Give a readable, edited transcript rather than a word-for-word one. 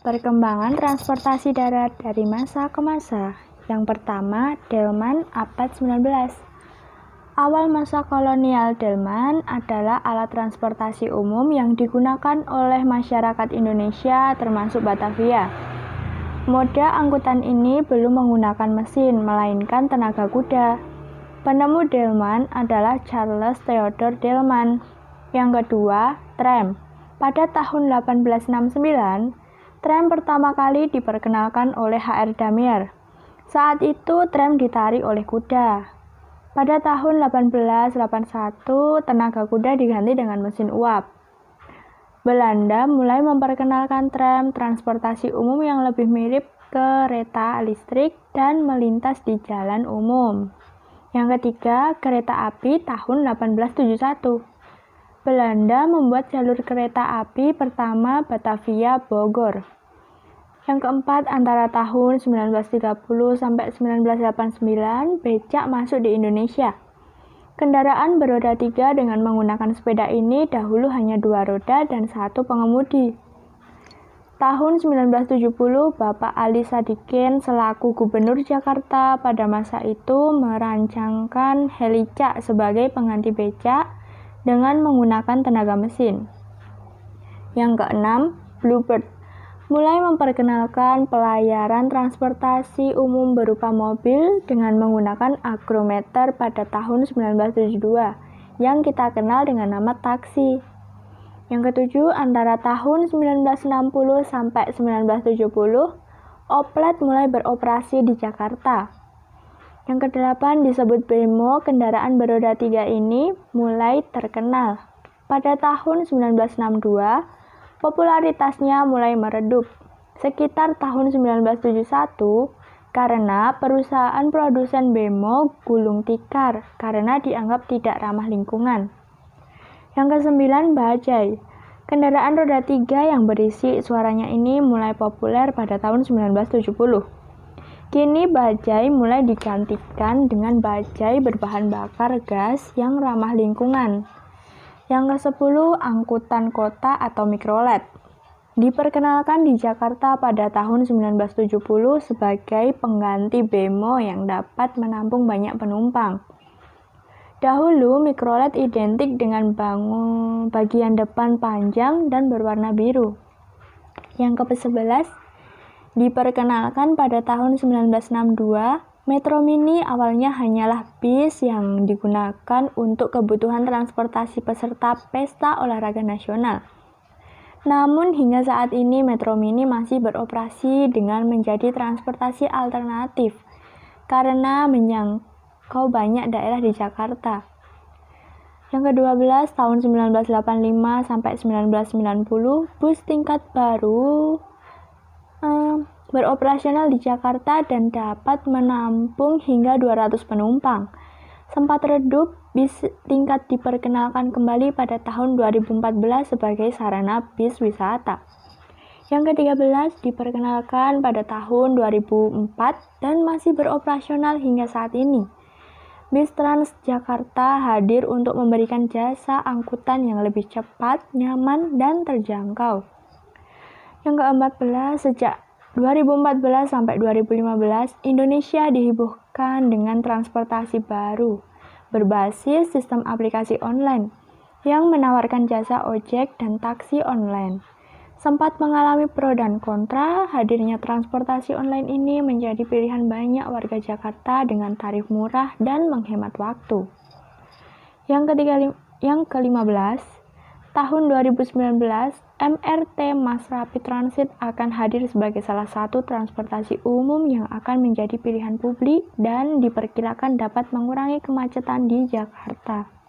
Perkembangan transportasi darat dari masa ke masa. Yang pertama, delman abad 19. Awal masa kolonial delman adalah alat transportasi umum yang digunakan oleh masyarakat Indonesia termasuk Batavia. Moda angkutan ini belum menggunakan mesin, melainkan tenaga kuda. Penemu delman adalah Charles Theodore Delman. Yang kedua, tram. Pada tahun 1869, tram pertama kali diperkenalkan oleh H.R. Damier. Saat itu tram ditarik oleh kuda. Pada tahun 1881, tenaga kuda diganti dengan mesin uap. Belanda mulai memperkenalkan tram, transportasi umum yang lebih mirip kereta listrik dan melintas di jalan umum. Yang ketiga, kereta api tahun 1871. Belanda membuat jalur kereta api pertama Batavia-Bogor. Yang keempat, antara tahun 1930 sampai 1989, becak masuk di Indonesia. Kendaraan beroda 3 dengan menggunakan sepeda ini dahulu hanya 2 roda dan 1 pengemudi. Tahun 1970, Bapak Ali Sadikin selaku Gubernur Jakarta pada masa itu merancangkan helicak sebagai pengganti becak dengan menggunakan tenaga mesin. Yang keenam, Bluebird mulai memperkenalkan pelayaran transportasi umum berupa mobil dengan menggunakan agrometer pada tahun 1972 yang kita kenal dengan nama taksi. Yang ketujuh, antara tahun 1960 sampai 1970, oplet mulai beroperasi di Jakarta. Yang kedelapan disebut bemo, kendaraan beroda 3 ini mulai terkenal. Pada tahun 1962, popularitasnya mulai meredup. Sekitar tahun 1971, karena perusahaan produsen bemo gulung tikar karena dianggap tidak ramah lingkungan. Yang kesembilan, bajai. Kendaraan roda 3 yang berisi suaranya ini mulai populer pada tahun 1970. Kini bajai mulai digantikan dengan bajai berbahan bakar gas yang ramah lingkungan. Yang ke-10, angkutan kota atau mikrolet. Diperkenalkan di Jakarta pada tahun 1970 sebagai pengganti bemo yang dapat menampung banyak penumpang. Dahulu mikrolet identik dengan bagian depan panjang dan berwarna biru. Yang ke-11, diperkenalkan pada tahun 1962, Metro Mini awalnya hanyalah bis yang digunakan untuk kebutuhan transportasi peserta Pesta Olahraga Nasional. Namun hingga saat ini Metro Mini masih beroperasi dengan menjadi transportasi alternatif karena menjangkau banyak daerah di Jakarta. Yang ke-12, tahun 1985 sampai 1990, bus tingkat baru beroperasional di Jakarta dan dapat menampung hingga 200 penumpang. Sempat redup, bis tingkat diperkenalkan kembali pada tahun 2014 sebagai sarana bis wisata. Yang ke-13 diperkenalkan pada tahun 2004 dan masih beroperasional hingga saat ini. Bis Trans Jakarta hadir untuk memberikan jasa angkutan yang lebih cepat, nyaman, dan terjangkau. Yang ke-14, sejak 2014 sampai 2015, Indonesia dihebohkan dengan transportasi baru berbasis sistem aplikasi online yang menawarkan jasa ojek dan taksi online. Sempat mengalami pro dan kontra, hadirnya transportasi online ini menjadi pilihan banyak warga Jakarta dengan tarif murah dan menghemat waktu. Yang ke-15, tahun 2019, MRT Mass Rapid Transit akan hadir sebagai salah satu transportasi umum yang akan menjadi pilihan publik dan diperkirakan dapat mengurangi kemacetan di Jakarta.